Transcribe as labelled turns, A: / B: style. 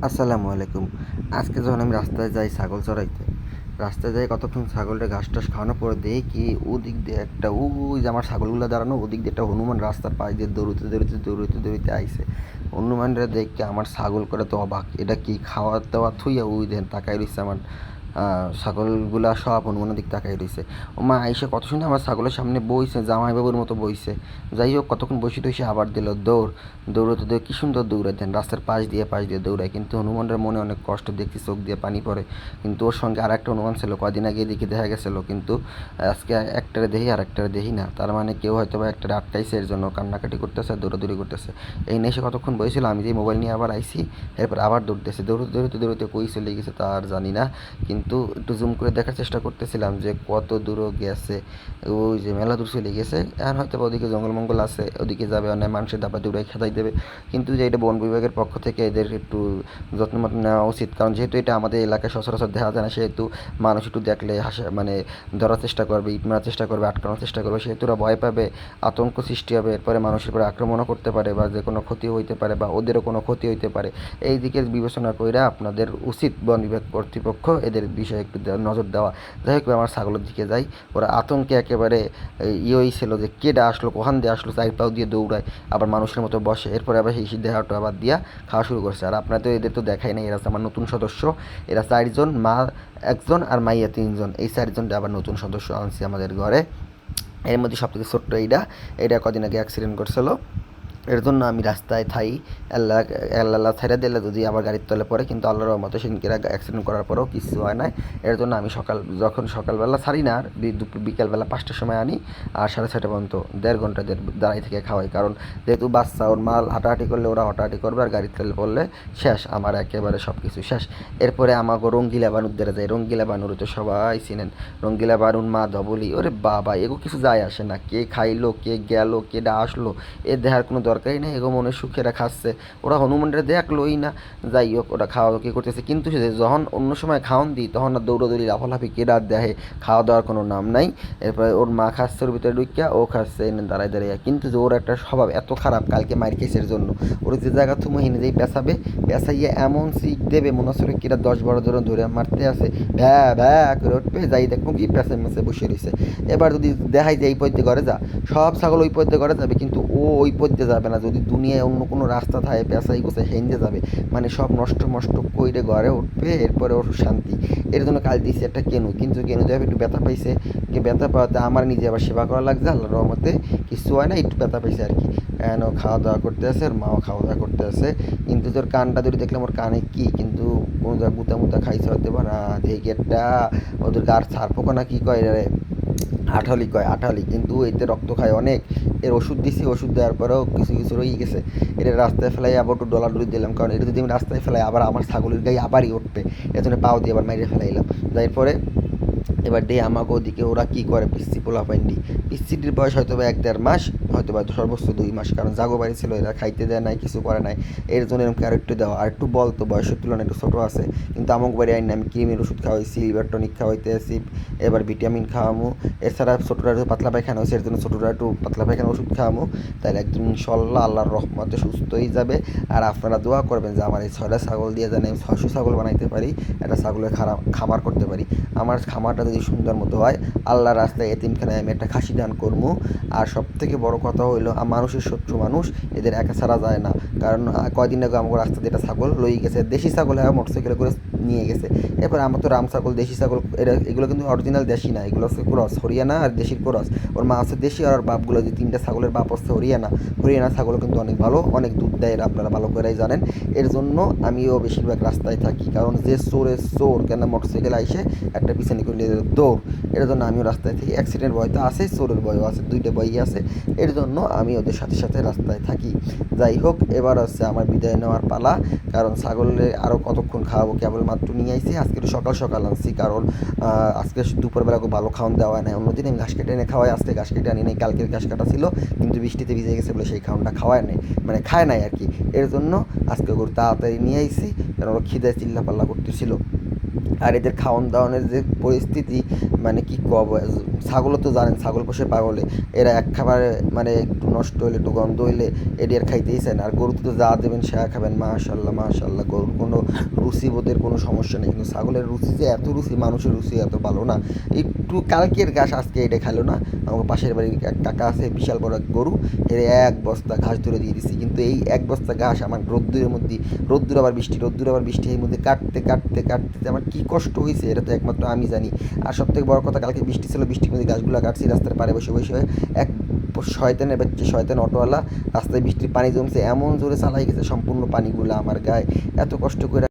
A: আসসালামু আলাইকুম। আজকে যখন আমি রাস্তায় যাই ছাগল চড়াইতে, রাস্তায় যাই কতক্ষণ ছাগলটা ঘাস টাস খাওয়ানোর পরে দেখি ওদিক দিয়ে একটা ওই যে আমার ছাগলগুলো দাঁড়ানো ওদিক দিয়ে একটা হনুমান রাস্তার পাশ দিয়ে দৌড়িতে আইছে। হনুমানরা দেখে আমার ছাগল করে তো অবাক, এটা কি খাওয়া দাওয়া থুইয়া ওই দেন তাকাই রইছে আমার ছাগলগুলা সব হনুমানের দিক তাকাই রইছে। ও মা আইসে কত সুন্দর আমার ছাগলের সামনে বইছে, জামাইবাবুর মতো বইছে। যাই হোক কতক্ষণ বসে টসে আবার দিল দৌড়। দৌড়াতে কি সুন্দর দৌড়ায় দেন, রাস্তার পাশ দিয়ে দৌড়ায়, কিন্তু হনুমানটার মনে অনেক কষ্ট, দেখছি চোখ দিয়ে পানি পড়ে। কিন্তু ওর সঙ্গে আর একটা হনুমান ছিল, কদিন আগে এদিকে দেখা গেছিলো, কিন্তু আজকে একটারে দেখি আর একটারে দেখি না। তার মানে কেউ হয়তো বা একটারে আটকাইছে, এর জন্য কান্নাকাটি করতেছে, দৌড়াদৌড়ি করতেছে। এই নিয়ে সে কতক্ষণ বসেছিল, আমি যে মোবাইল নিয়ে আবার আইসি, এরপর আবার দৌড়তেছে, দৌড়তে কই চলে গেছে তা আর জানি না। কিন্তু একটু জুম করে দেখার চেষ্টা করতেছিলাম যে কত দূরও গেছে। ওই যে মেলা দূর চলে গেছে, আর হয়তো ওদিকে জঙ্গল মঙ্গল আছে, ওদিকে যাবে, অনেক মানুষের দাপা দৌড়াই খেদাই দেবে। কিন্তু যে এটা বন বিভাগের পক্ষ থেকে এদের একটু যত্ন মতো নেওয়া উচিত, কারণ যেহেতু এটা আমাদের এলাকায় সচরাচর দেখা যায় না, সেহেতু মানুষ একটু দেখলে মানে ধরার চেষ্টা করবে, ইট মারার চেষ্টা করবে, আটকানোর চেষ্টা করবে, সেহেতু ওরা ভয় পাবে, আতঙ্ক সৃষ্টি হবে, এরপরে মানুষের উপরে আক্রমণও করতে পারে, বা যে কোনো ক্ষতি হইতে পারে, বা ওদেরও কোনো ক্ষতি হইতে পারে। এই দিকে বিবেচনা করে আপনাদের উচিত বন বিভাগ কর্তৃপক্ষ এদের বিষয়ে একটু নজর দেওয়া। যাই হোক আমার ছাগলের দিকে যাই, ওরা আতঙ্কে একেবারে ছিল যে কেডা আসলো, কোহান দিয়ে আসলো, চার পাও দিয়ে দৌড়ায়, আবার মানুষের মতো বসে, এরপরে আবার সেই দেহাটা আবার দিয়া খাওয়া শুরু করছে। আর আপনার তো এদের তো দেখাই নাই, এরা আমার নতুন সদস্য। এরা চারজন, মা একজন আর মাইয়া তিনজন, এই চারজনটা আবার নতুন সদস্য আনছি আমাদের ঘরে। এর মধ্যে সবথেকে ছোট্ট এটা কদিন আগে অ্যাক্সিডেন্ট করছিল। এর জন্য আমি রাস্তায় থাই, আল্লাহ আল্লাহ ছেড়ে দিলে যদি আবার গাড়ির তলে পড়ে, কিন্তু আল্লাহর রহমতে সেদিনকে অ্যাক্সিডেন্ট করার পরেও কিছু হয় না। এর জন্য আমি যখন সকালবেলা ছাড়ি না, আর বিকালবেলা 5টার সময় আনি, আর 6:30 পর্যন্ত 1.5 ঘন্টা দাঁড়াই থেকে খাওয়াই, কারণ যেহেতু বাচ্চা, ওর মাল হাঁটাহাঁটি করলে ওরা হাঁটাহাঁটি করবে, আর গাড়ির তেলে পড়লে শেষ, আমার একেবারে সব কিছু শেষ। এরপরে আমাকে রঙ্গিলা বানুর দেওয়া যায়, রঙ্গিলা বানুর তো সবাই চিনেন, রঙ্গিলা বানুর মা ধবলি, ওরে বাবা এগো কিছু যায় আসে না, কে খাইলো কে গেল কেডা আসলো এ দেখার কোনো দরকারই নেই, এগো মনে সুখেরা খাচ্ছে, ওরা হনুমানটা দেখলোই না। যাই হোক ওরা খাওয়া দাওয়া করতেছে, কিন্তু সে যখন অন্য সময় খাওয়ান দিই তখন না দৌড়াদৌড়ি লাফালাফি কেডা দেখে, খাওয়া দাওয়ার কোনো নাম নাই। এরপরে ওর মা খাচ্ছে ওর ভিতরে ঢুকিয়া, ও খাচ্ছে এনে দাঁড়াইয়া, কিন্তু যে ওর একটা স্বভাব এত খারাপ, কালকে মার খেয়েছে জন্য, ওর যে জায়গা তুমি হিনে যেই পেঁচাইয়া এমন শিখ দেবে, মনে হচ্ছে কিরা 10-12 জন ধরে মারতে আছে, ভ্যা ভ্যা করে উঠবে, যাই দেখবো কি পেঁচে মেছে বসে রয়েছে। এবার যদি দেখাই যে এই পথে ঘরে যা, সব ছাগল ওই পথে ঘরে যাবে, কিন্তু ও ওই পথে যাবে না। যদি দুনিয়ায় অন্য কোনো রাস্তা থাকে পেঁচাই গোছাই হেঁদে যাবে, মানে সব নষ্ট নষ্ট কইরে ঘরে উঠবে, এরপরে ওর শান্তি। এর জন্য কাল দিয়েছি একটা কেনু, কিন্তু কেনু দেবে একটু ব্যথা পাইছে, ব্যথা পাওয়াতে আমার নিজে আবার সেবা করা লাগছে, আল্লাহর রহমতে কিছু হয় না, একটু ব্যথা পাইছে আর কি। কেন খাওয়া দাওয়া করতে আছে, আর মাও খাওয়া দাওয়া করতে আছে, কিন্তু তোর কানটা ধরে দেখলাম ওর কানে কি, কিন্তু কোনো জায়গায় গুতা মুতা খাইছে হতে পারে না, দেখি একটা ওদের গার ছাড়পোকা না কি কয় রে, আঠালি কয়, আঠালি, কিন্তু এতে রক্ত খায় অনেক। এর ওষুধ দিছি, ওষুধ দেওয়ার পরেও কিছু কিছু রয়ে গেছে। এটা রাস্তায় ফেলাই আবার একটু ডলাডলি দিলাম, কারণ এটা যদি আমি রাস্তায় ফেলাই আবার আমার ছাগলের গায়ে আবারই উঠবে, এর জন্য পাও দিয়ে আবার মাইরে ফেলাইলাম। এরপরে এবার দিয়ে আমাকে ওদিকে ওরা কী করে, পিসি পোলা পাইন্ডি, পিসিটির বয়স হয়তো বা 1-1.5 মাস, হয়তো বা সর্বোচ্চ 2 মাস, কারণ জাগো বাড়ি ছিল, এরা খাইতে দেয় নাই, কিছু করে নাই, এর জন্য এরকম আর একটু দেওয়া, আর একটু বলতো বয়সের তুলনায় একটু ছোটো আছে। কিন্তু আমাকে বাড়ি আইন আমি ক্রিমের ওষুধ খাওয়াইছি, লিভার টনিক খাওয়াইতে আসি, এবার ভিটামিন খাওয়ামু। এছাড়া ছোটোটা একটু পাতলা পায়খানা হয়েছে, এর জন্য ছোটোটা একটু পাতলা পায়খানা ওষুধ খাওয়ামু, তাহলে একদম ইনশাল্লাহ আল্লাহর রহমতে সুস্থ হয়ে যাবে। আর আপনারা দোয়া করবেন যে আমার এই 6টা ছাগল দিয়ে যেন আমি 600 ছাগল বানাইতে পারি, একটা ছাগলের খামার করতে পারি। আমার খামারটা যদি সুন্দর মতো হয়, আল্লাহর রাস্তায় এতিমখানায় আমি একটা খাসি দান করবো। আর সব থেকে বড় কথা হইলো, মানুষের শত্রু মানুষ, এদের একা ছাড়া যায় না, কারণ কয়দিন আগে আমাকে রাস্তা দিয়ে একটা ছাগল লই গেছে, দেশি ছাগল, হ্যাঁ মোটরসাইকেলে করে নিয়ে গেছে। এরপর আমার তো রাম ছাগল, দেশি ছাগল, এগুলো কিন্তু অরিজিনাল দেশি না, এগুলো হচ্ছে ক্রস, হরিয়ানা আর দেশির ক্রস। ওর মা হচ্ছে দেশি, আর বাপগুলো যে 3টা ছাগলের বাপ হচ্ছে হরিয়ানা। হরিয়ানা ছাগলও কিন্তু অনেক ভালো, অনেক দুধ দেয়, এরা আপনারা ভালো করেই জানেন। এর জন্য আমিও বেশিরভাগ রাস্তায় থাকি, কারণ যে চোরের চোর কেন মোটরসাইকেল আইসে একটা পিছনে করলে দৌড়। এর জন্য আমিও রাস্তায় থাকি, অ্যাক্সিডেন্ট ভয় তো আছে, চোরের ভয়ও আছে, দুইটা ভয়ই আছে। এর জন্য আমি ওদের সাথে সাথে রাস্তায় থাকি। যাই হোক এবার হচ্ছে আমার বিদায় নেওয়ার পালা, কারণ ছাগলের আরও কতক্ষণ খাওয়াবো, কেবলমাত্র নিয়ে আইছি, আজকে একটু সকাল সকাল আনছি, কারণ আজকে দুপুরবেলা খুব ভালো খাওয়ান দেওয়া নেই, অন্যদিন আমি ঘাস কেটে এনে খাওয়াই, আজকে ঘাস কেটে আনি নাই, কালকের ঘাস কাটা ছিল, কিন্তু বৃষ্টিতে ভিজে গেছে বলে সেই খাওয়ানটা খাওয়ায় নেই, মানে খায় নাই আর কি। এর জন্য আজকে গরু তাড়াতাড়ি নিয়ে আইছি, কারণ ওরা খিদায় চিল্লা পাল্লা করতেছিল। আর এদের খাওয়ান দাওয়ানের যে পরিস্থিতি, মানে কি কব, ছাগলও তো জানেন, ছাগল পোষে পাগলে, এরা এক খাবারে মানে একটু নষ্ট হইলে একটু গন্ধ হইলে এটি আর খাইতেই চায় না। আর গরুতে তো যা দেবেন সে খাবেন, মাশাল্লাহ মাশাল্লাহ, গরুর কোনো রুচিবোধের কোনো সমস্যা নেই, কিন্তু ছাগলের রুচি যে এত রুচি, মানুষের রুচি এত ভালো না। একটু কালকের ঘাস আজকে এটা খাইলো না। আমাকে পাশের বাড়ির এক কাকা আছে, বিশাল বড় এক গরু, এর এক বস্তা ঘাস ধরে দিয়ে দিচ্ছি, কিন্তু এই এক বস্তা ঘাস আমার রোদ্দুরের মধ্যে, রোদ্দুর আবার বৃষ্টি, রোদ্দুর আবার বৃষ্টি, এর মধ্যে কাটতে কাটতে কাটতে আমার কী কষ্ট হয়েছে এটা তো একমাত্র আমি জানি। আর সবথেকে বড় কথা, কালকে বৃষ্টি ছিল, বৃষ্টির মধ্যে গাছগুলো কাটছি রাস্তার পাড়ে বসে বসে। এক শয়তানের বাচ্চা শয়তান অটোওয়ালা রাস্তায় বৃষ্টির পানি জমছে, এমন জোরে চালাই গেছে সম্পূর্ণ পানিগুলো আমার গায়ে, এত কষ্ট করে